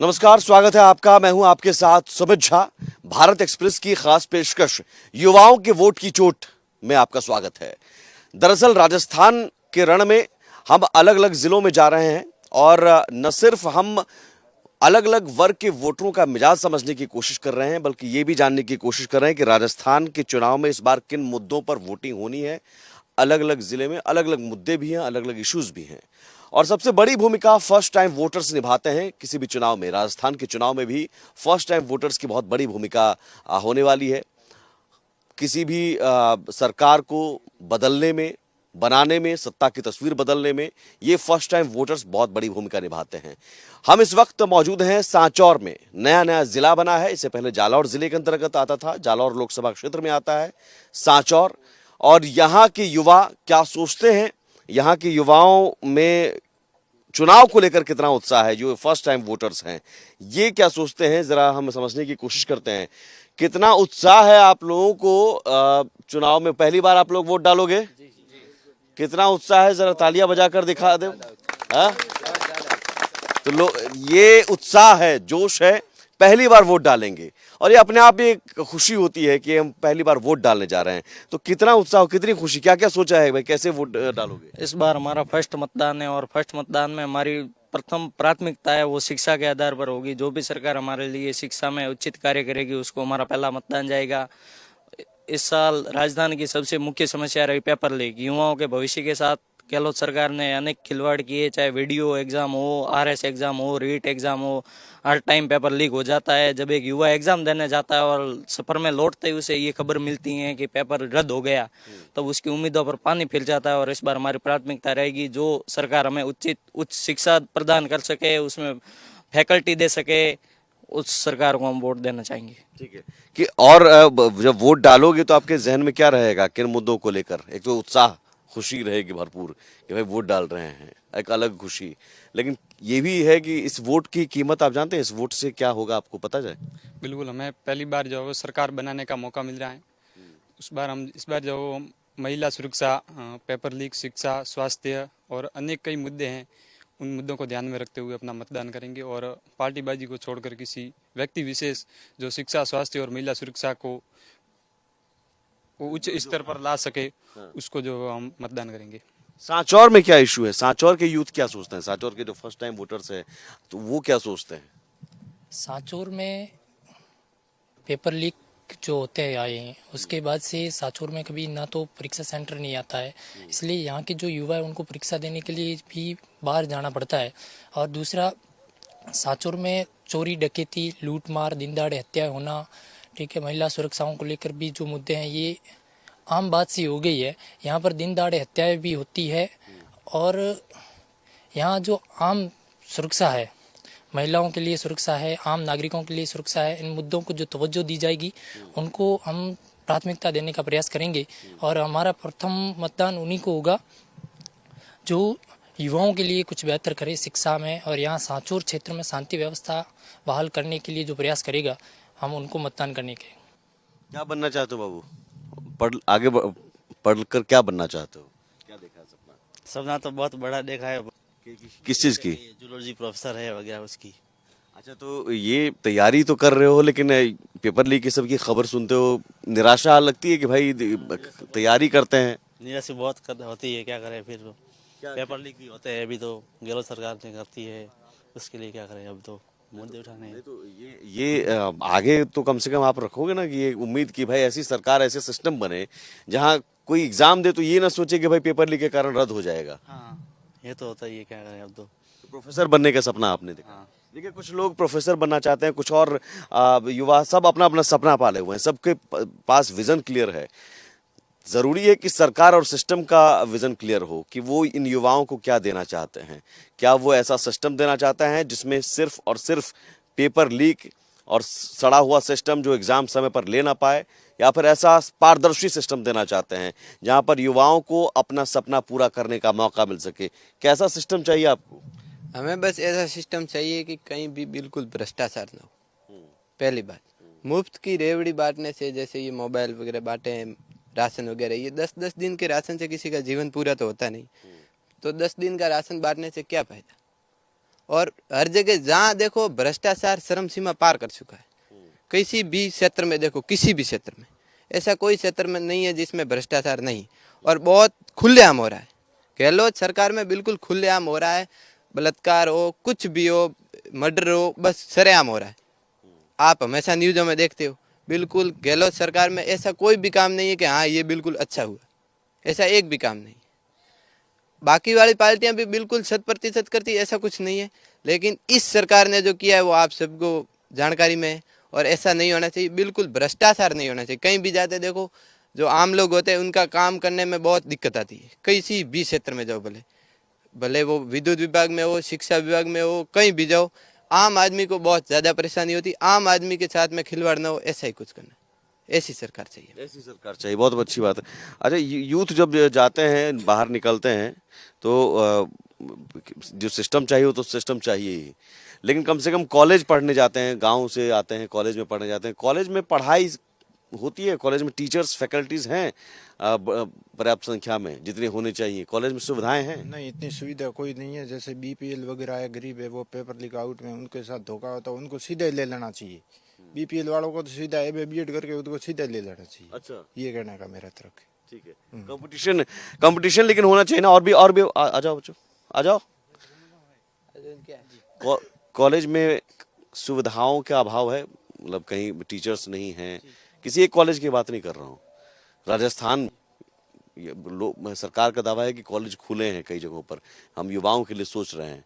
नमस्कार, स्वागत है आपका। मैं हूं आपके साथ सुमित झा। भारत एक्सप्रेस की खास पेशकश युवाओं के वोट की चोट में आपका स्वागत है। दरअसल राजस्थान के रण में हम अलग अलग जिलों में जा रहे हैं और न सिर्फ हम अलग अलग वर्ग के वोटरों का मिजाज समझने की कोशिश कर रहे हैं, बल्कि ये भी जानने की कोशिश कर रहे हैं कि राजस्थान के चुनाव में इस बार किन मुद्दों पर वोटिंग होनी है। अलग अलग जिले में अलग अलग मुद्दे भी हैं, अलग अलग इश्यूज भी हैं और सबसे बड़ी भूमिका फर्स्ट टाइम वोटर्स निभाते हैं किसी भी चुनाव में। राजस्थान के चुनाव में भी फर्स्ट टाइम वोटर्स की बहुत बड़ी भूमिका होने वाली है। किसी भी सरकार को बदलने में, बनाने में, सत्ता की तस्वीर बदलने में ये फर्स्ट टाइम वोटर्स बहुत बड़ी भूमिका निभाते हैं। हम इस वक्त मौजूद हैं सांचौर में। नया जिला बना है, इससे पहले जालौर जिले के अंतर्गत आता था। जालौर लोकसभा क्षेत्र में आता है सांचौर। और यहाँ के युवा क्या सोचते हैं, यहाँ के युवाओं में चुनाव को लेकर कितना उत्साह है, जो फर्स्ट टाइम वोटर्स हैं ये क्या सोचते हैं, जरा हम समझने की कोशिश करते हैं। कितना उत्साह है आप लोगों को चुनाव में? पहली बार आप लोग वोट डालोगे? कितना उत्साह है, जरा तालियां बजाकर दिखा दो। तो ये उत्साह है, जोश है, पहली बार वोट डालेंगे और ये अपने आप में एक खुशी होती है कि हम पहली बार वोट डालने जा रहे हैं। तो कितना उत्साह, कितनी खुशी, क्या क्या सोचा है भाई, कैसे वोट डालोगे? इस बार हमारा फर्स्ट मतदान है और फर्स्ट मतदान में हमारी प्रथम प्राथमिकता है वो शिक्षा के आधार पर होगी। जो भी सरकार हमारे लिए शिक्षा में उचित कार्य करेगी उसको हमारा पहला मतदान जाएगा। इस साल राजधानी की सबसे मुख्य समस्या रही पेपर लीक। युवाओं के भविष्य के साथ गहलोत सरकार ने अनेक खिलवाड़ किए, चाहे वीडियो एग्जाम हो, आरएस एग्जाम हो, रीट एग्जाम हो, हर टाइम पेपर लीक हो जाता है। जब एक युवा एग्जाम देने जाता है और सफर में लौटते ही उसे ये खबर मिलती है कि पेपर रद्द हो गया, तब उसकी उम्मीदों पर पानी फिर जाता है। और इस बार हमारी प्राथमिकता रहेगी जो सरकार हमें उच्च शिक्षा प्रदान कर सके, उसमें फैकल्टी दे सके, उस सरकार को हम वोट देना चाहेंगे। ठीक है कि और जब वोट डालोगे तो आपके जहन में क्या रहेगा, किन मुद्दों को लेकर? एक तो उत्साह, खुशी रहेगी भरपूर कि भाई वोट डाल रहे हैं, एक अलग खुशी। लेकिन ये भी है कि इस वोट की कीमत आप जानते हैं, इस वोट से क्या होगा आपको पता जाए? बिल्कुल, हमें पहली बार जो सरकार बनाने का मौका मिल रहा है। इस बार जो महिला सुरक्षा, पेपर लीक, शिक्षा, स्वास्थ्य और अनेक कई मुद्दे हैं, उन मुद्दों को ध्यान में रखते हुए अपना मतदान करेंगे और पार्टीबाजी को छोड़कर किसी व्यक्ति विशेष जो शिक्षा, स्वास्थ्य और महिला सुरक्षा को उच्च स्तर पर ला सके उसको जो हम मतदान करेंगे। सांचौर में क्या इशू है? सांचौर के यूथ क्या सोचते हैं? सांचौर के जो फर्स्ट टाइम वोटर्स हैं तो वो क्या सोचते हैं? सांचौर में पेपर लीक जो होते आए हैं उसके बाद से सांचौर में कभी ना तो परीक्षा सेंटर नहीं आता है, इसलिए यहाँ के जो युवा है उनको परीक्षा देने के लिए भी बाहर जाना पड़ता है। और दूसरा, सांचौर में चोरी, डकैती, लूट मार, दिन दहाड़े हत्या होना, ठीक है, महिला सुरक्षाओं को लेकर भी जो मुद्दे हैं ये आम बात सी हो गई है। यहाँ पर दिन दहाड़े हत्याएं भी होती है और यहाँ जो आम सुरक्षा है, महिलाओं के लिए सुरक्षा है, आम नागरिकों के लिए सुरक्षा है, इन मुद्दों को जो तवज्जो दी जाएगी उनको हम प्राथमिकता देने का प्रयास करेंगे। और हमारा प्रथम मतदान उन्हीं को होगा जो युवाओं के लिए कुछ बेहतर करे शिक्षा में, और यहाँ सांचौर क्षेत्र में शांति व्यवस्था बहाल करने के लिए जो प्रयास करेगा हम उनको मतदान करने के। क्या बनना चाहते हो बाबू? आगे पढ़कर क्या बनना चाहते हो? क्या देखा है सपना? सपना तो बहुत बड़ा देखा है। किस चीज की? जूलॉजी प्रोफेसर है वगैरह उसकी। अच्छा, तो ये तैयारी तो कर रहे हो, लेकिन पेपर लीक, ये सब की खबर सुनते हो, निराशा लगती है कि भाई तैयारी करते हैं? निराशा बहुत होती है, क्या करें फिर। पेपर लीक भी होते हैं, अभी तो गहलोत सरकार ने करती है, उसके लिए क्या करें, अब तो मुद्दे उठाने हैं। तो ये आगे तो कम से कम आप रखोगे ना कि ये उम्मीद कि भाई ऐसी सरकार, ऐसे सिस्टम बने जहाँ कोई एग्जाम दे तो ये ना सोचे कि भाई पेपर लीक के कारण रद्द हो जाएगा। हाँ, ये तो होता ही है, क्या करें अब तो। प्रोफेसर बनने का सपना आपने देखा? हाँ। देखिए, कुछ लोग प्रोफेसर बनना चाहते हैं, कुछ और युवा, सब अपना अपना सपना पाले हुए हैं, सबके पास विजन क्लियर है। जरूरी है कि सरकार और सिस्टम का विजन क्लियर हो कि वो इन युवाओं को क्या देना चाहते हैं। क्या वो ऐसा सिस्टम देना चाहता है जिसमें सिर्फ और सिर्फ पेपर लीक और सड़ा हुआ सिस्टम जो एग्जाम समय पर ले ना पाए, या फिर ऐसा पारदर्शी सिस्टम देना चाहते हैं जहां पर युवाओं को अपना सपना पूरा करने का मौका मिल सके? कैसा सिस्टम चाहिए आपको? हमें बस ऐसा सिस्टम चाहिए कि कहीं भी बिल्कुल भ्रष्टाचार ना हो। पहली बात, मुफ्त की रेवड़ी बांटने से, जैसे ये मोबाइल वगैरह बांटे हैं, राशन वगैरह, ये 10-10 दिन के राशन से किसी का जीवन पूरा तो होता नहीं। तो 10 दिन का राशन बांटने से क्या फायदा? और हर जगह जहाँ देखो भ्रष्टाचार चरम सीमा पार कर चुका है। किसी भी क्षेत्र में देखो, किसी भी क्षेत्र में ऐसा कोई क्षेत्र में नहीं है जिसमें भ्रष्टाचार नहीं, और बहुत खुलेआम हो रहा है। गहलोत सरकार में बिल्कुल खुलेआम हो रहा है। बलात्कार हो, कुछ भी हो, मर्डर हो, बस सरेआम हो रहा है। आप हमेशा न्यूज़ों में देखते हो। बिल्कुल गहलोत सरकार में ऐसा कोई भी काम नहीं है कि हाँ ये बिल्कुल अच्छा हुआ, ऐसा एक भी काम नहीं। बाकी वाली पार्टियां भी बिल्कुल 100% करती, ऐसा कुछ नहीं है। लेकिन इस सरकार ने जो किया है वो आप सबको जानकारी में है, और ऐसा नहीं होना चाहिए। बिल्कुल भ्रष्टाचार नहीं होना चाहिए। कहीं भी जाते देखो, जो आम लोग होते हैं उनका काम करने में बहुत दिक्कत आती है। किसी भी क्षेत्र में जाओ, भले भले वो विद्युत विभाग में हो, शिक्षा विभाग में हो, कहीं भी जाओ, आम आदमी को बहुत ज़्यादा परेशानी होती। आम आदमी के साथ में खिलवाड़ ना हो, ऐसा ही कुछ करना। ऐसी सरकार चाहिए। ऐसी सरकार चाहिए, बहुत अच्छी बात है। अच्छा, यूथ जब जाते हैं, बाहर निकलते हैं, तो जो सिस्टम चाहिए वो तो सिस्टम चाहिए ही, लेकिन कम से कम कॉलेज पढ़ने जाते हैं, गांव से आते हैं, कॉलेज में पढ़ने जाते हैं, कॉलेज में पढ़ाई होती है, कॉलेज में टीचर्स फैकल्टीज हैं पर्याप्त संख्या में जितनी होनी चाहिए, कॉलेज में सुविधाएं हैं? नहीं, इतनी सुविधा कोई नहीं है। जैसे बीपीएल वगैरह है, गरीब है, वो पेपर लीक आउट में उनके साथ धोखा होता है, उनको सीधे ले लेना चाहिए। बीपीएल वालों को तो सीधा बीएड करके उनको सीधे ले लेना चाहिए। अच्छा, ये कहने का मेरा तर्क है। ठीक है। कंपटीशन लेकिन होना चाहिए ना। और भी आ जाओ बच्चों, आ जाओ। कॉलेज में सुविधाओं का अभाव है, मतलब कहीं टीचर्स नहीं हैं। किसी एक कॉलेज की बात नहीं कर रहा हूँ, राजस्थान सरकार का दावा है कि कॉलेज खुले हैं कई जगहों पर, हम युवाओं के लिए सोच रहे हैं,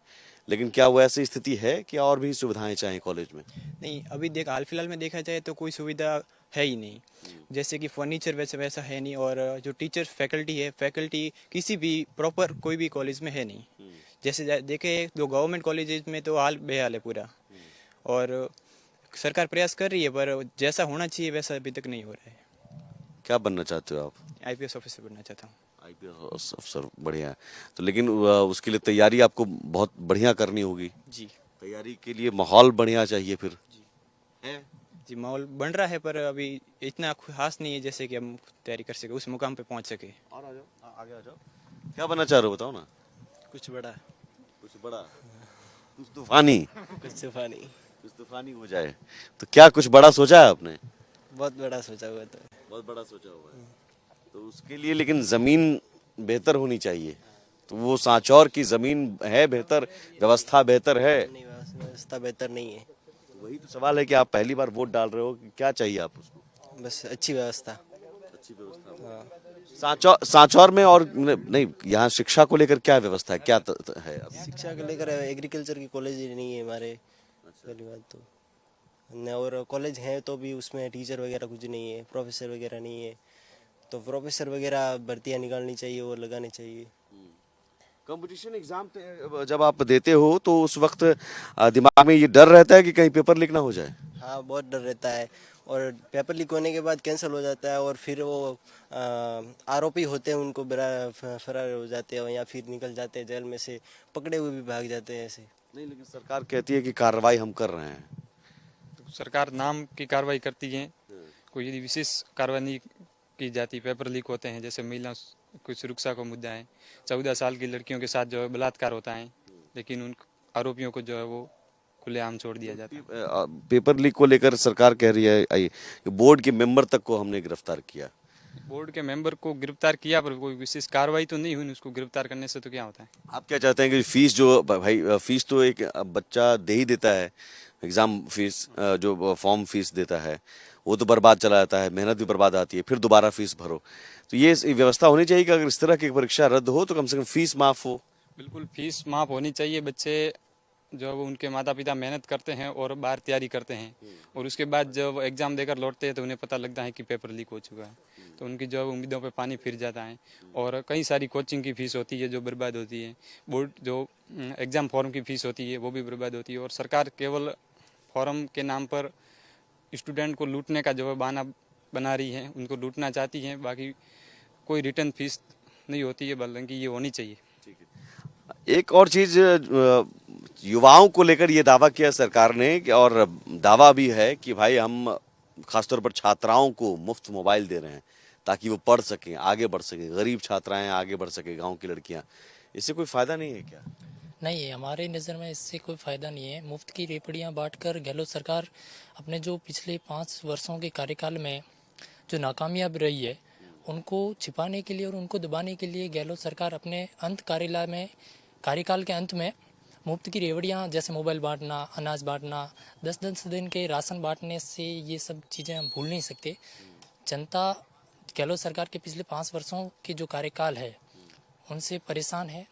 लेकिन क्या वो ऐसी स्थिति है कि और भी सुविधाएं चाहिए कॉलेज में? नहीं, अभी हाल फिलहाल में देखा जाए तो कोई सुविधा है ही नहीं। जैसे कि फर्नीचर वैसा है नहीं, और जो टीचर फैकल्टी किसी भी प्रॉपर कोई भी कॉलेज में है नहीं। जैसे देखे जो गवर्नमेंट कॉलेज में तो हाल बेहाल है पूरा, और सरकार प्रयास कर रही है, पर जैसा होना चाहिए वैसा अभी तक नहीं हो रहा है। क्या बनना चाहते हो आप? आईपीएस ऑफिसर बनना चाहता हूँ। आईपीएस अफसर, बढ़िया है। तो लेकिन उसके लिए तैयारी आपको बहुत बढ़िया करनी होगी। जी, तैयारी के लिए माहौल बढ़िया चाहिए फिर। है जी, माहौल बन रहा है, पर अभी इतना खास नहीं है जैसे कि हम तैयारी कर सके, उस मुकाम पे पहुंच सके। और आ जाओ, आगे आ जाओ। क्या बनना चाह रहे हो, बताओ ना। कुछ बड़ा, कुछ बड़ा, कुछ तूफानी, कुछ तूफानी, कुछ तूफानी हो जाए। तो क्या कुछ बड़ा सोचा है आपने? बहुत बड़ा सोचा हुआ तो। बहुत बड़ा सोचा हुआ है। तो उसके लिए लेकिन जमीन बेहतर होनी चाहिए। तो वो सांचौर की जमीन है बेहतर, व्यवस्था बेहतर है? नहीं, व्यवस्था बेहतर नहीं है। तो वही तो सवाल है कि आप पहली बार वोट डाल रहे हो, कि क्या चाहिए आप उसको? बस अच्छी व्यवस्था। अच्छी व्यवस्था। सांचौर में और नहीं, यहाँ शिक्षा को लेकर क्या व्यवस्था है, क्या है अब? शिक्षा को लेकर एग्रीकल्चर की कॉलेज नहीं है हमारे, पहली बात तो। और कॉलेज है तो भी उसमें टीचर वगैरह कुछ नहीं है, प्रोफेसर वगैरह नहीं है। तो प्रोफेसर वगैरह भर्तियाँ निकालनी चाहिए और लगानी चाहिए। कंपटीशन एग्जाम जब आप देते हो तो उस वक्त दिमाग में ये डर रहता है कि कहीं पेपर लीक ना हो जाए? हाँ, बहुत डर रहता है, और पेपर लीक होने के बाद कैंसिल हो जाता है, और फिर वो आरोपी होते हैं उनको फरार हो जाते हैं, या फिर निकल जाते हैं जेल में से, पकड़े हुए भी भाग जाते हैं ऐसे। नहीं, लेकिन सरकार कहती है कि कार्रवाई हम कर रहे हैं। तो सरकार नाम की कार्रवाई करती है, कोई यदि विशेष कार्रवाई नहीं की जाती, पेपर लीक होते हैं, जैसे महिला कोई सुरक्षा का मुद्दा है, 14 साल की लड़कियों के साथ जो है बलात्कार होता है, लेकिन उन आरोपियों को जो है वो खुलेआम छोड़ दिया जाता है। पेपर लीक को लेकर सरकार कह रही है बोर्ड के मेंबर तक को हमने गिरफ्तार किया। बोर्ड के मेंबर को गिरफ्तार किया, पर कोई विशेष कार्रवाई तो नहीं हुई। उसको गिरफ्तार करने से तो क्या होता है? आप क्या चाहते हैं कि फीस जो भाई, फीस तो एक बच्चा दे ही देता है, एग्जाम फीस जो फॉर्म फीस देता है वो तो बर्बाद चला जाता है, मेहनत भी बर्बाद आती है, फिर दोबारा फीस भरो। तो ये व्यवस्था होनी चाहिए कि अगर इस तरह की परीक्षा रद्द हो तो कम से कम फीस माफ हो। बिल्कुल, फीस माफ होनी चाहिए। बच्चे जो वो उनके माता पिता मेहनत करते हैं और बाहर तैयारी करते हैं, और उसके बाद जब एग्जाम देकर लौटते हैं तो उन्हें पता लगता है कि पेपर लीक हो चुका है, तो उनकी जो उम्मीदों पे पानी फिर जाता है। और कई सारी कोचिंग की फीस होती है जो बर्बाद होती है, बोर्ड जो एग्जाम फॉर्म की फीस होती है वो भी बर्बाद होती है। और सरकार केवल फॉर्म के नाम पर स्टूडेंट को लूटने का जो है बहाना बना रही है, उनको लूटना चाहती हैं। बाकी कोई रिटर्न फीस नहीं होती है, बल्कि ये होनी चाहिए। एक और चीज, युवाओं को लेकर ये दावा किया सरकार ने और दावा भी है कि भाई हम खासतौर पर छात्राओं को मुफ्त मोबाइल दे रहे हैं ताकि वो पढ़ सकें, आगे बढ़ सकें, गरीब छात्राएं आगे बढ़ सकें, गांव की लड़कियां। इससे कोई फायदा नहीं है क्या? नहीं, हमारे नज़र में इससे कोई फ़ायदा नहीं है। मुफ्त की रेपड़ियाँ बांटकर गहलोत सरकार अपने जो पिछले 5 वर्षों के कार्यकाल में जो नाकामयाब रही है, उनको छिपाने के लिए और उनको दबाने के लिए गहलोत सरकार अपने कार्यकाल के अंत में मुफ्त की रेवड़ियाँ जैसे मोबाइल बांटना, अनाज बांटना, 10-10 दिन के राशन बांटने से ये सब चीज़ें हम भूल नहीं सकते। जनता गहलोत सरकार के पिछले 5 वर्षों के जो कार्यकाल है उनसे परेशान है।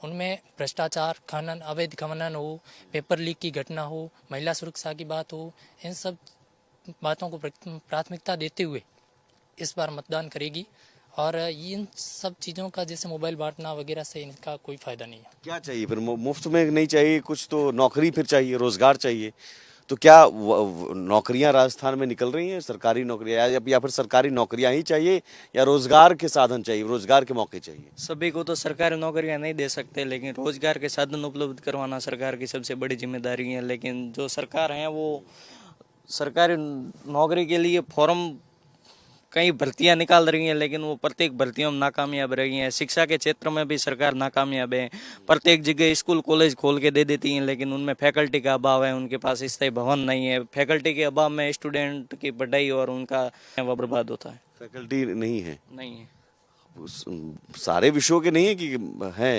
उनमें भ्रष्टाचार, खनन, अवैध खनन हो, पेपर लीक की घटना हो, महिला सुरक्षा की बात हो, इन सब बातों को प्राथमिकता देते हुए इस बार मतदान करेगी। और इन सब चीज़ों का जैसे मोबाइल बांटना वगैरह से इनका कोई फ़ायदा नहीं है। क्या चाहिए फिर? मुफ्त में नहीं चाहिए कुछ, तो नौकरी फिर चाहिए, रोजगार चाहिए। तो क्या नौकरियां राजस्थान में निकल रही हैं, सरकारी नौकरियां, या फिर सरकारी नौकरियां ही चाहिए, या रोजगार के साधन चाहिए, रोजगार के मौके चाहिए? सभी को तो सरकारी नौकरियां नहीं दे सकते, लेकिन रोजगार के साधन उपलब्ध करवाना सरकार की सबसे बड़ी जिम्मेदारी है। लेकिन जो सरकार है वो सरकारी नौकरी के लिए फॉर्म कई भर्तियां निकाल रही हैं, लेकिन वो प्रत्येक भर्तियों में नाकामयाब रही हैं। शिक्षा के क्षेत्र में भी सरकार नाकामयाब है। प्रत्येक जगह स्कूल कॉलेज खोल के दे देती हैं, लेकिन उनमें फैकल्टी का अभाव है, उनके पास स्थायी भवन नहीं है। फैकल्टी के अभाव में स्टूडेंट की पढ़ाई और उनका वो बर्बाद होता है। फैकल्टी नहीं है? नहीं है, सारे विषयों के नहीं है कि है?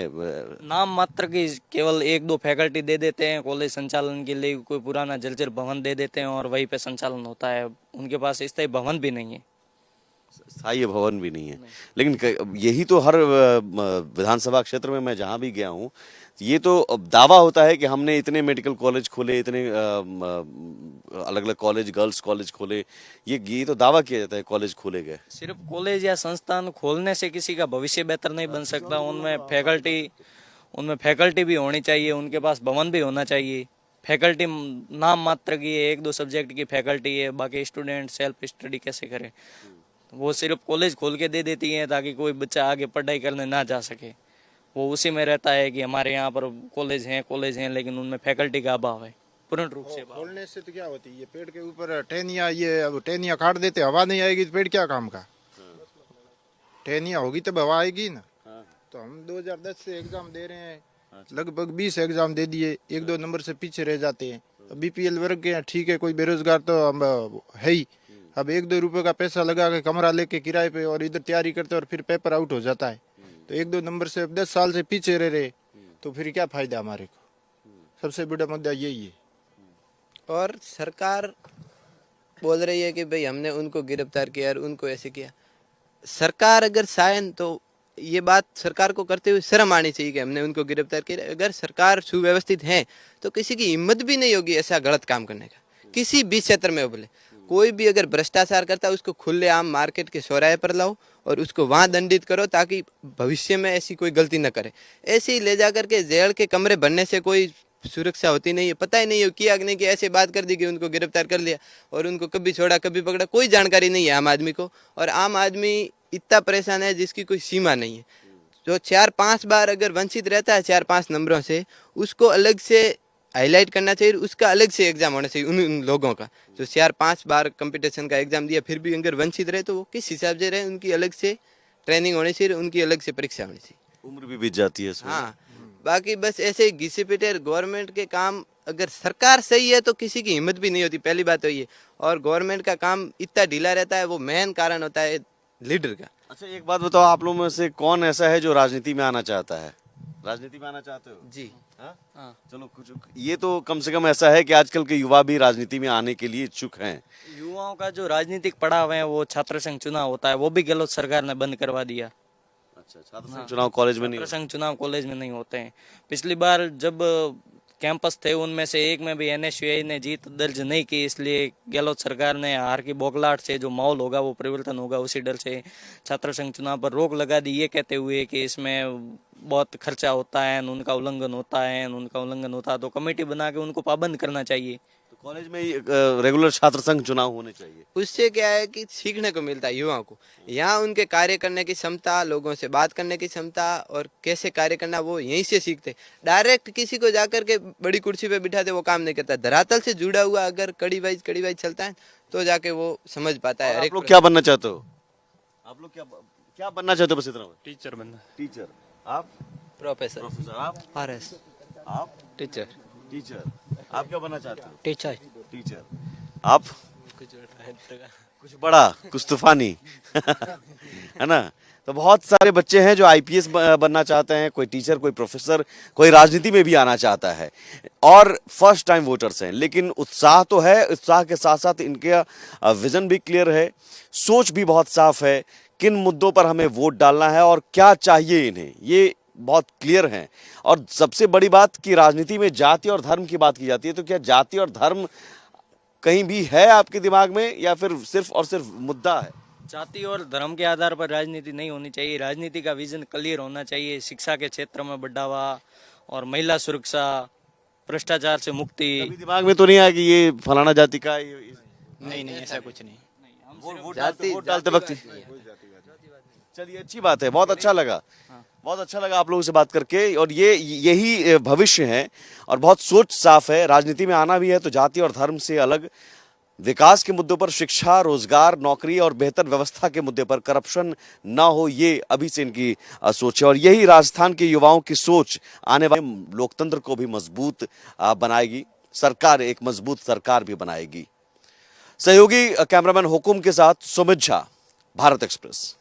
नाम मात्र की केवल 1-2 फैकल्टी दे देते हैं। कॉलेज संचालन के लिए कोई पुराना जर्जर भवन दे देते हैं और वहीं पे संचालन होता है। उनके पास स्थायी भवन भी नहीं है, स्थायी भवन भी नहीं है। लेकिन यही तो हर विधानसभा क्षेत्र में मैं जहां भी गया हूं, ये तो दावा होता है कि हमने इतने मेडिकल कॉलेज खोले, इतने अलग अलग कॉलेज, गर्ल्स कॉलेज खोले। ये तो दावा किया जाता है कॉलेज खोले गए। सिर्फ कॉलेज या संस्थान खोलने से किसी का भविष्य बेहतर नहीं बन सकता। उनमें फैकल्टी भी होनी चाहिए, उनके पास भवन भी होना चाहिए। फैकल्टी नाम मात्र की है, 1-2 सब्जेक्ट की फैकल्टी है, बाकी स्टूडेंट सेल्फ स्टडी कैसे करें? वो सिर्फ कॉलेज खोल के दे देती हैं ताकि कोई बच्चा आगे पढ़ाई करने ना जा सके। वो उसी में रहता है कि हमारे यहाँ पर कॉलेज हैं, लेकिन उनमें फैकल्टी का अभाव है, पूर्ण रूप से। खोलने से तो क्या होती है, ये पेड़ के ऊपर टहनियाँ, ये अब टहनियाँ काट देते, हवा नहीं आएगी तो पेड़ क्या काम का? टहनियाँ होगी तब हवा आएगी ना। तो हम 2010 से एग्जाम दे रहे हैं, लगभग 20 एग्जाम दे दिए, 1-2 नंबर से पीछे रह जाते हैं। बीपीएल वर्ग के हैं, ठीक है, कोई बेरोजगार तो हम है ही। अब 1-2 रुपए का पैसा लगा के कमरा लेके किराए पे और इधर तैयारी करते और फिर पेपर आउट हो जाता है। तो 1-2 नंबर से 10 साल से पीछे रह रहे, तो फिर क्या फायदा हमारे को? सबसे बड़ा मुद्दा यही है। और सरकार बोल रही है कि भाई हमने उनको गिरफ्तार किया और उनको ऐसे किया। सरकार अगर शायद, तो ये बात सरकार को करते हुए शर्म आनी चाहिए कि हमने उनको गिरफ्तार किया। अगर सरकार सुव्यवस्थित है तो किसी की हिम्मत भी नहीं होगी ऐसा गलत काम करने का, किसी भी क्षेत्र में हो। बोले कोई भी अगर भ्रष्टाचार करता है उसको खुलेआम मार्केट के चौराहे पर लाओ और उसको वहां दंडित करो, ताकि भविष्य में ऐसी कोई गलती न करे। ऐसे ही ले जाकर के जेल के कमरे भरने से कोई सुरक्षा होती नहीं है। पता ही नहीं है किया नहीं कि ऐसे बात कर दी कि उनको गिरफ्तार कर लिया और उनको कभी छोड़ा कभी पकड़ा, कोई जानकारी नहीं है आम आदमी को। और आम आदमी इतना परेशान है जिसकी कोई सीमा नहीं है। जो 4-5 बार अगर वंचित रहता है 4-5 नंबरों से, उसको अलग से हाईलाइट करना चाहिए, उसका अलग से एग्जाम होना चाहिए। उन लोगों का जो 4-5 बार कंपटीशन का एग्जाम दिया फिर भी अगर वंचित रहे तो वो किस हिसाब से रहे, उनकी अलग से ट्रेनिंग होनी चाहिए, उनकी अलग से परीक्षा होनी चाहिए। उम्र भी बीत जाती है इसमें। हाँ, बाकी बस ऐसे घिसे पिटे गवर्नमेंट के काम, अगर सरकार सही है तो किसी की हिम्मत भी नहीं होती, पहली बात तो ये। और गवर्नमेंट का काम इतना ढीला रहता है, वो मेन कारण होता है लीडर का। अच्छा, एक बात बताओ, आप लोगों में से कौन ऐसा है जो राजनीति में आना चाहता है? राजनीति में आना चाहते हो? जी हाँ? चलो, कुछ ये तो कम से कम ऐसा है कि आजकल के युवा भी राजनीति में आने के लिए इच्छुक हैं। युवाओं का जो राजनीतिक पड़ाव है वो छात्र संघ चुनाव होता है, वो भी गहलोत सरकार ने बंद करवा दिया। अच्छा, छात्र संघ चुनाव कॉलेज में नहीं छात्र संघ चुनाव कॉलेज में नहीं होते हैं। पिछली बार जब कैंपस थे उनमें से एक में भी एनएसयूआई ने जीत दर्ज नहीं की, इसलिए गहलोत सरकार ने हार की बौखलाहट से जो माहौल होगा वो परिवर्तन होगा, उसी डर से छात्र संघ चुनाव पर रोक लगा दी, ये कहते हुए कि इसमें बहुत खर्चा होता है, उनका उल्लंघन होता है तो कमेटी बना के उनको पाबंद करना चाहिए। तो कॉलेज में रेगुलर छात्र संघ चुनाव होने चाहिए। उससे क्या है कि सीखने को मिलता है युवाओं को, यहाँ उनके कार्य करने की क्षमता, लोगों से बात करने की क्षमता और कैसे कार्य करना वो यहीं से सीखते। डायरेक्ट किसी को जाकर के बड़ी कुर्सी पे बिठाते वो काम नहीं करता। धरातल से जुड़ा हुआ अगर कड़ी वाइज चलता है तो जाके वो समझ पाता है। आप लोग क्या बनना चाहते हो? आप लोग क्या बनना चाहते हो? बस इतना, टीचर बनना। टीचर। आप? प्रोफेसर। प्रोफेसर। आप? आरएस। आप टीचर टीचर, आप क्या बनना चाहते हो? Teacher teacher. आप कुछ बड़ा, कुछ तूफानी है ना? तो बहुत सारे बच्चे हैं जो आईपीएस बनना चाहते हैं, कोई टीचर, कोई प्रोफेसर, कोई राजनीति में भी आना चाहता है और फर्स्ट टाइम वोटर्स हैं। लेकिन उत्साह तो है, उत्साह के साथ साथ इनके विजन भी क्लियर है, सोच भी बहुत साफ है, किन मुद्दों पर हमें वोट डालना है और क्या चाहिए इन्हें, ये बहुत क्लियर हैं। और सबसे बड़ी बात कि राजनीति में जाति और धर्म की बात की जाती है, तो क्या जाति और धर्म कहीं भी है आपके दिमाग में या फिर सिर्फ और सिर्फ मुद्दा है? जाति और धर्म के आधार पर राजनीति नहीं होनी चाहिए। राजनीति का विजन क्लियर होना चाहिए। शिक्षा के क्षेत्र में बढ़ावा और महिला सुरक्षा, भ्रष्टाचार से मुक्ति। कभी दिमाग में तो नहीं आया कि ये फलाना जाति का नहीं नहीं ऐसा कुछ नहीं। वोट डालते वक्त चलिए, अच्छी बात है, बहुत अच्छा लगा, बहुत अच्छा लगा आप लोगों से बात करके। और यही भविष्य है और बहुत सोच साफ है। राजनीति में आना भी है तो जाति और धर्म से अलग विकास के मुद्दों पर, शिक्षा, रोजगार, नौकरी और बेहतर व्यवस्था के मुद्दे पर करप्शन ना हो, ये अभी से इनकी सोच है। और यही राजस्थान के युवाओं की सोच आने वाले लोकतंत्र को भी मजबूत बनाएगी, सरकार, एक मजबूत सरकार भी बनाएगी। सहयोगी कैमरामैन हुकुम के साथ सुमित झा, भारत एक्सप्रेस।